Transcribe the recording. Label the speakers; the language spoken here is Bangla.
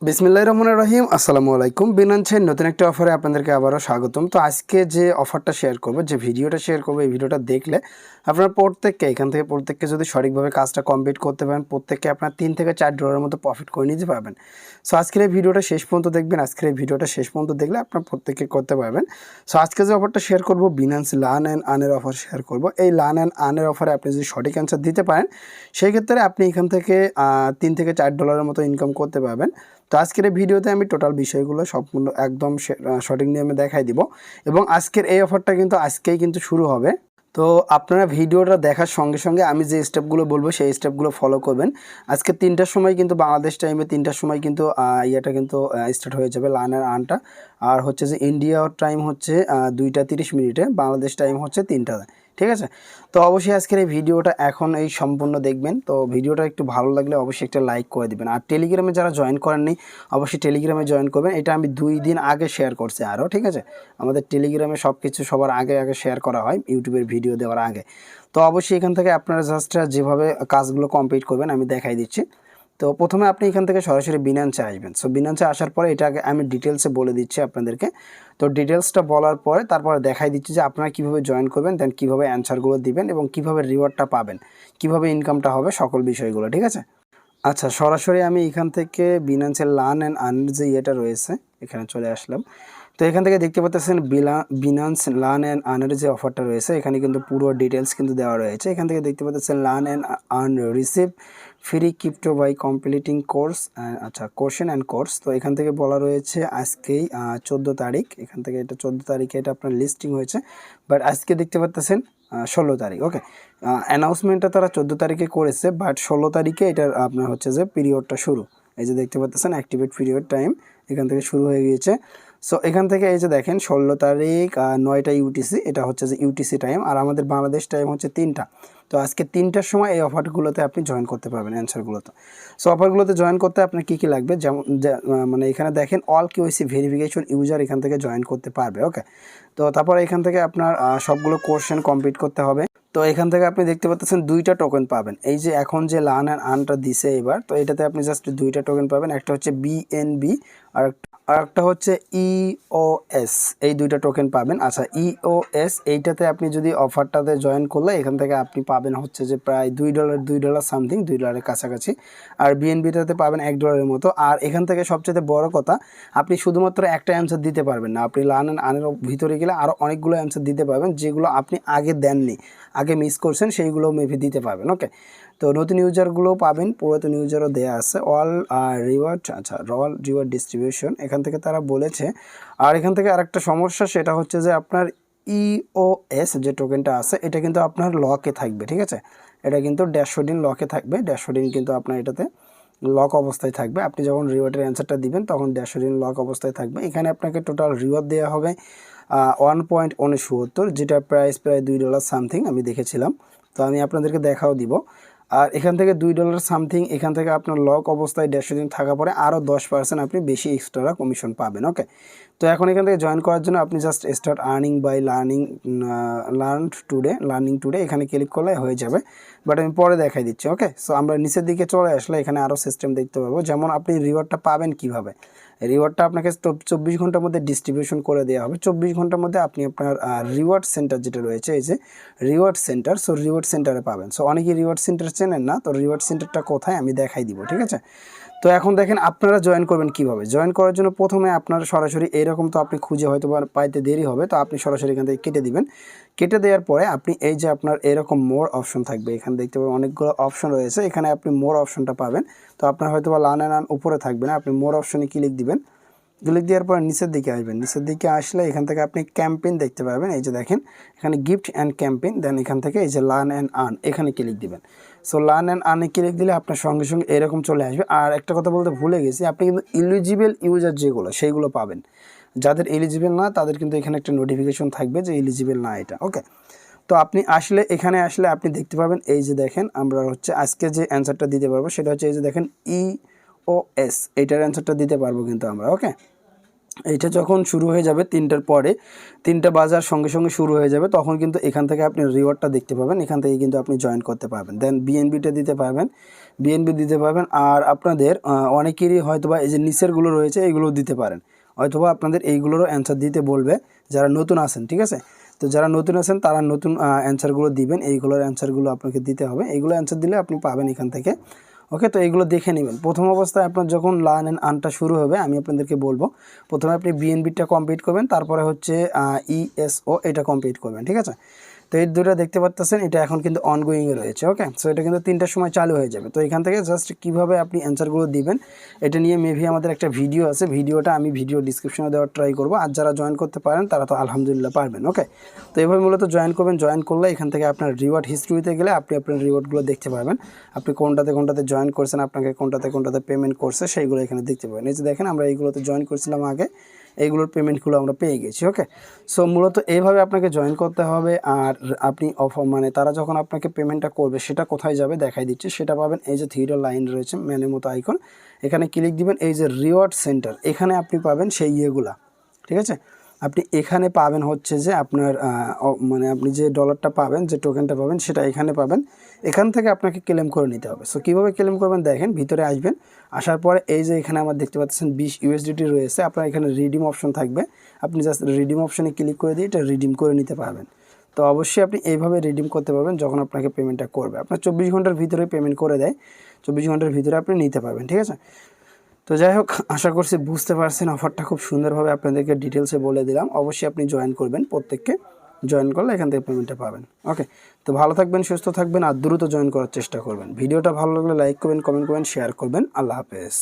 Speaker 1: বিসমিল্লাহির রহমানির রহিম। আসসালামু আলাইকুম। বিনান্সের নতুন একটা অফারে আপনাদেরকে আবারও স্বাগতম। তো আজকে যে অফারটা শেয়ার করব, যে ভিডিওটা শেয়ার করব, এই ভিডিওটা দেখলে আপনারা প্রত্যেককে যদি সঠিকভাবে কাজটা কমপ্লিট করতে পারেন, প্রত্যেককে আপনার $3 থেকে $4 মতো প্রফিট করে নিতে পারবেন। সো আজকের এই ভিডিওটা শেষ পর্যন্ত দেখবেন। আজকের এই ভিডিওটা শেষ পর্যন্ত দেখলে আপনার প্রত্যেককে করতে পারবেন। সো আজকে যে অফারটা শেয়ার করব, বিনান্স লার্ন অ্যান্ড আর্নের অফার শেয়ার করব। এই লার্ন অ্যান্ড আর্নের অফারে আপনি যদি সঠিক অ্যান্সার দিতে পারেন, সেই ক্ষেত্রে আপনি এখান থেকে $3 থেকে $4 মতো ইনকাম করতে পারবেন। তো আজকের এই ভিডিওতে আমি টোটাল বিষয়গুলো সম্পূর্ণ একদম সঠিক নিয়মে দেখাই দিব এবং আজকের এই অফারটা কিন্তু আজকেই কিন্তু শুরু হবে। তো আপনারা ভিডিওটা দেখার সঙ্গে সঙ্গে আমি যে স্টেপগুলো বলবো সেই স্টেপগুলো ফলো করবেন। আজকে 3টার সময় কিন্তু বাংলাদেশ টাইমে 3টার সময় কিন্তু ইয়েটা কিন্তু স্টার্ট হয়ে যাবে লার্নার আর্নটা। আর হচ্ছে যে ইন্ডিয়া টাইম হচ্ছে 2টা 30 মিনিটে, বাংলাদেশ টাইম হচ্ছে 3টা। ঠিক আছে, তো অবশ্যই আজকের এই ভিডিওটা এখন এই সম্পূর্ণ দেখবেন। তো ভিডিওটা একটু ভালো লাগলে অবশ্যই একটা লাইক করে দিবেন। আর টেলিগ্রামে যারা জয়েন করেননি অবশ্যই টেলিগ্রামে জয়েন করবেন। এটা আমি 2 দিন আগে শেয়ার করছি আরও। ঠিক আছে, আমাদের টেলিগ্রামে সব কিছু সবার আগে শেয়ার করা হয় ইউটিউবের ভিডিও দেওয়ার আগে। তো অবশ্যই এখান থেকে আপনারা জাস্ট যেভাবে কাজগুলো কমপ্লিট করবেন আমি দেখাই দিচ্ছি। তো প্রথমে আপনি এখান থেকে সরাসরি বিনান্সে আসবেন। সো বিনান্সে আসার পরে এটাকে আমি ডিটেলসে বলে দিচ্ছি আপনাদেরকে। তো ডিটেলসটা বলার পরে তারপরে দেখাই দিচ্ছি যে আপনারা কীভাবে জয়েন করবেন, দেন কীভাবে অ্যান্সারগুলো দিবেন এবং কীভাবে রিওয়ার্ডটা পাবেন, কীভাবে ইনকামটা হবে, সকল বিষয়গুলো। ঠিক আছে, আচ্ছা সরাসরি আমি এখান থেকে বিনান্সের লার্ন অ্যান্ড আর্নের যে ইয়েটা রয়েছে এখানে চলে আসলাম। তো এখান থেকে দেখতে পাচ্ছেন বিনান্স লার্ন অ্যান্ড আর্নের যে অফারটা রয়েছে এখানে কিন্তু পুরো ডিটেলস কিন্তু দেওয়া রয়েছে। এখান থেকে দেখতে পাচ্ছেন learn and earn receive free crypto by completing course, আচ্ছা কোশ্চেন অ্যান্ড কোর্স। তো এখান থেকে বলা রয়েছে আজকেই 14 তারিখ, এখান থেকে এটা 14 তারিখে এটা আপনার লিস্টিং হয়েছে, বাট আজকে দেখতে পাচ্ছেন 16 তারিখ। ওকে, অ্যানাউন্সমেন্টটা তারা 14 তারিখে করেছে, বাট 16 তারিখে এটার আপনার হচ্ছে যে পিরিয়ডটা শুরু। এই যে দেখতে পাচ্ছেন অ্যাক্টিভেট পিরিয়ড টাইম এখান থেকে শুরু হয়ে গিয়েছে। সো এখান থেকে এই যে দেখেন 16 তারিখ 9টা ইউটিসি, এটা হচ্ছে যে ইউটিসি টাইম, আর আমাদের বাংলাদেশ টাইম হচ্ছে 3টা। তো আজকে 3টার সময় এই অফারগুলোতে আপনি জয়েন করতে পারবেন অ্যান্সারগুলোতে। সো অফারগুলোতে জয়েন করতে আপনার কী কী লাগবে, যেমন মানে এখানে দেখেন অল কেওয়াইসি ভেরিফিকেশন ইউজার এখান থেকে জয়েন করতে পারবে। ওকে, তো তারপর এখান থেকে আপনার সবগুলো কোশ্চেন কমপ্লিট করতে হবে। তো এখান থেকে আপনি দেখতে পাচ্ছেন 2টা টোকেন পাবেন। এই যে এখন যে লার্ন অ্যান্ড আর্নটা দিছে এবার, তো এটাতে আপনি জাস্ট 2টা টোকেন পাবেন। একটা হচ্ছে বিএনবি আর একটা হচ্ছে ইওএস, এই 2টা টোকেন পাবেন। আচ্ছা ইওএস এইটাতে আপনি যদি অফারটাতে জয়েন করলে এখান থেকে আপনি পাবেন হচ্ছে যে প্রায় $2 সামথিং, $2 কাছাকাছি। আর বিএনবিটাতে পাবেন $1 মতো। আর এখান থেকে সবচেয়ে বড় কথা, আপনি শুধুমাত্র একটা অ্যান্সার দিতে পারবেন না, আপনি লার্ন অ্যান্ড আর্নের ভিতরে গেলে আরও অনেকগুলো অ্যান্সার দিতে পারবেন যেগুলো আপনি আগে দেননি, আগে মিস করছেন, সেইগুলো মেবি দিতে পারবেন। ওকে, তো নতুন ইউজারগুলোও পাবেন, পুরাতন ইউজারও দেওয়া আছে। অল রিওয়ার্ড, আচ্ছা অল রিওয়ার্ড ডিস্ট্রিবিউশন এখান থেকে তারা বলেছে। আর এখান থেকে আরেকটা সমস্যা, সেটা হচ্ছে যে আপনার ইওএস যে টোকেনটা আছে এটা কিন্তু আপনার লকে থাকবে। ঠিক আছে, এটা কিন্তু ড্যাশবোর্ডিং লকে থাকবে, ড্যাশবোর্ডিং কিন্তু আপনার এটাতে লক অবস্থায় থাকবে। আপনি যখন রিওয়ার্ডের অ্যান্সারটা দিবেন তখন ড্যাশবোর্ডিং লক অবস্থায় থাকবে। এখানে আপনাকে টোটাল রিওয়ার্ড দেওয়া হবে 1.69, যেটা প্রাইস প্রায় $2 সামথিং আমি দেখেছিলাম। তো আমি আপনাদেরকে দেখাও দিব। আর এখান থেকে $2 সামথিং, এখান থেকে আপনার লক অবস্থায় ড্যাশবোর্ডিং থাকা পরে আরও 10% আপনি বেশি এক্সট্রা কমিশন পাবেন। ওকে, তো এখন এখান থেকে জয়েন করার জন্য আপনি just start earning by learning today এখানে ক্লিক করলে হয়ে যাবে, বাট আমি পরে দেখাই দিচ্ছি। ওকে, সো আমরা নিচের দিকে চলে আসলে এখানে আরও সিস্টেম দেখতে পাবো, যেমন আপনি রিওয়ার্ডটা পাবেন কিভাবে। রিওয়ার্ডটা আপনাকে 24 ঘন্টার মধ্যে ডিস্ট্রিবিউশন করে দেওয়া হবে। 24 ঘন্টার মধ্যে আপনি আপনার রিওয়ার্ড সেন্টার যেটা রয়েছে, এই যে রিওয়ার্ড সেন্টার, সো রিওয়ার্ড সেন্টারে পাবেন। সো অনেকেই রিওয়ার্ড সেন্টার চেনেন না, তো রিওয়ার্ড সেন্টারটা কোথায় আমি দেখাই দিব। ঠিক আছে, তো এখন দেখেন আপনারা জয়েন করবেন কিভাবে। জয়েন করার জন্য প্রথমে আপনার সরাসরি এইরকম, তো আপনি খুঁজে হয়তো বা পাইতে দেরি হবে, তো আপনি সরাসরি এখান থেকে কেটে দিবেন। কেটে দেওয়ার পরে আপনি এই যে আপনার এরকম মোর অপশন থাকবে, এখানে দেখতে পাবেন অনেকগুলো অপশন রয়েছে, এখানে আপনি মোর অপশনটা পাবেন। তো আপনার হয়তো বা লার্ন অ্যান্ড আর্ন উপরে থাকবে না, আপনি মোর অপশনে ক্লিক দিবেন। ক্লিক দেওয়ার পর নিচের দিকে আসবেন। নিচের দিকে আসলে এখান থেকে আপনি ক্যাম্পেইন দেখতে পাবেন, এই যে দেখেন এখানে গিফট অ্যান্ড ক্যাম্পেইন, দেন এখান থেকে এই যে লার্ন অ্যান্ড আর্ন এখানে ক্লিক দিবেন। সো লার্ন অ্যান্ড আর্নে ক্লিক দিলে আপনার সঙ্গে সঙ্গে এরকম চলে আসবে। আর একটা কথা বলতে ভুলে গেছি, আপনি কিন্তু এলিজিবল ইউজার যেগুলো সেইগুলো পাবেন, যাদের এলিজিবল না তাদের কিন্তু এখানে একটা নোটিফিকেশন থাকবে যে এলিজিবল না এটা। ওকে, তো আপনি আসলে এখানে আসলে আপনি দেখতে পাবেন, এই যে দেখেন আমরা হচ্ছে আজকে যে অ্যান্সারটা দিতে পারবো সেটা হচ্ছে এই যে দেখেন ইওএস, এইটার অ্যান্সারটা দিতে পারবো কিন্তু আমরা। ওকে, এইটা যখন শুরু হয়ে যাবে 3টার পরে, 3টা বাজার সঙ্গে সঙ্গে শুরু হয়ে যাবে, তখন কিন্তু এখান থেকে আপনি রিওয়ার্ডটা দেখতে পাবেন, এখান থেকে কিন্তু আপনি জয়েন করতে পারবেন। দেন বিএনবিটা দিতে পারবেন, বিএনপি দিতে পারবেন। আর আপনাদের অনেকেরই হয়তোবা এই যে নিচেরগুলো রয়েছে এইগুলোও দিতে পারেন, হয়তোবা আপনাদের এইগুলোরও অ্যান্সার দিতে বলবে যারা নতুন আছেন, ঠিক আছে। তো যারা নতুন আছেন তারা নতুন অ্যান্সারগুলো দিবেন, এইগুলোর অ্যান্সারগুলো আপনাকে দিতে হবে, এইগুলো অ্যান্সার দিলে আপনি পাবেন এখান থেকে। ওকে, তো এইগুলো দেখে নেবেন। প্রথম অবস্থায় আপনার যখন লার্ন অ্যান্ড আর্নটা শুরু হবে আমি আপনাদেরকে বলবো প্রথমে আপনি বিএনবিটা কমপ্লিট করবেন, তারপরে হচ্ছে ইএসও এটা কমপ্লিট করবেন, ঠিক আছে। তো এই দুটো দেখতে পাচ্ছেন এটা এখন কিন্তু অনগোয়িংয়ে রয়েছে। ওকে, সো এটা কিন্তু 3টার সময় চালু হয়ে যাবে। তো এখান থেকে জাস্ট কীভাবে আপনি অ্যান্সারগুলো দিবেন এটা নিয়ে মেবি আমাদের একটা ভিডিও আছে, ভিডিওটা আমি ভিডিও ডিসক্রিপশনে দেওয়ার ট্রাই করবো। আর যারা জয়েন করতে পারেন তারা তো আলহামদুলিল্লাহ পারবেন। ওকে, তো এইভাবে মূলত জয়েন করবেন। জয়েন করলে এখান থেকে আপনার রিওয়ার্ড হিস্ট্রিতে গেলে আপনি আপনার রিওয়ার্ডগুলো দেখতে পারবেন, আপনি কোনটাতে জয়েন করছেন, আপনাকে কোনটাতে পেমেন্ট করছে সেইগুলো এখানে দেখতে পাবেন। এই যে দেখেন আমরা এইগুলোতে জয়েন করছিলাম আগে, এইগুলোর পেমেন্টগুলো আমরা পেয়ে গেছি। ওকে, সো মূলত এইভাবে আপনাকে জয়েন করতে হবে। আর আপনি মানে তারা যখন আপনাকে পেমেন্টটা করবে সেটা কোথায় যাবে দেখাই দিচ্ছি, সেটা পাবেন এই যে থ্রিডো লাইন রয়েছে ম্যানের মতো আইকন, এখানে ক্লিক দিবেন, এই যে রিওয়ার্ড সেন্টার এখানে আপনি পাবেন সেই ইয়েগুলা, ঠিক আছে। আপনি এখানে পাবেন হচ্ছে যে আপনার মানে আপনি যে ডলারটা পাবেন, যে টোকেনটা পাবেন সেটা এখানে পাবেন, এখান থেকে আপনাকে ক্লেম করে নিতে হবে। সো কীভাবে ক্লেম করবেন দেখেন, ভিতরে আসবেন, আসার পরে এই যে এখানে আমার দেখতে পাচ্ছেন 20 ইউএসডিটি রয়েছে, আপনার এখানে রিডিম অপশন থাকবে, আপনি জাস্ট রিডিম অপশনে ক্লিক করে দিয়ে এটা রিডিম করে নিতে পারবেন। তো অবশ্যই আপনি এইভাবে রিডিম করতে পারবেন যখন আপনাকে পেমেন্টটা করবে, আপনার 24 ঘন্টার ভিতরে পেমেন্ট করে দেয়, 24 ঘন্টার ভিতরে আপনি নিতে পারবেন, ঠিক আছে। তো যাই হোক, আশা করছি বুঝতে পারছেন, অফারটা খুব সুন্দরভাবে আপনাদেরকে ডিটেলসে বলে দিলাম। অবশ্যই আপনি জয়েন করবেন, প্রত্যেককে জয়েন করলে এখান থেকে পেমেন্টটা পাবেন। ওকে, তো ভালো থাকবেন, সুস্থ থাকবেন আর দ্রুত জয়েন করার চেষ্টা করবেন। ভিডিওটা ভালো লাগলে লাইক করবেন, কমেন্ট করবেন, শেয়ার করবেন। আল্লাহ হাফেজ।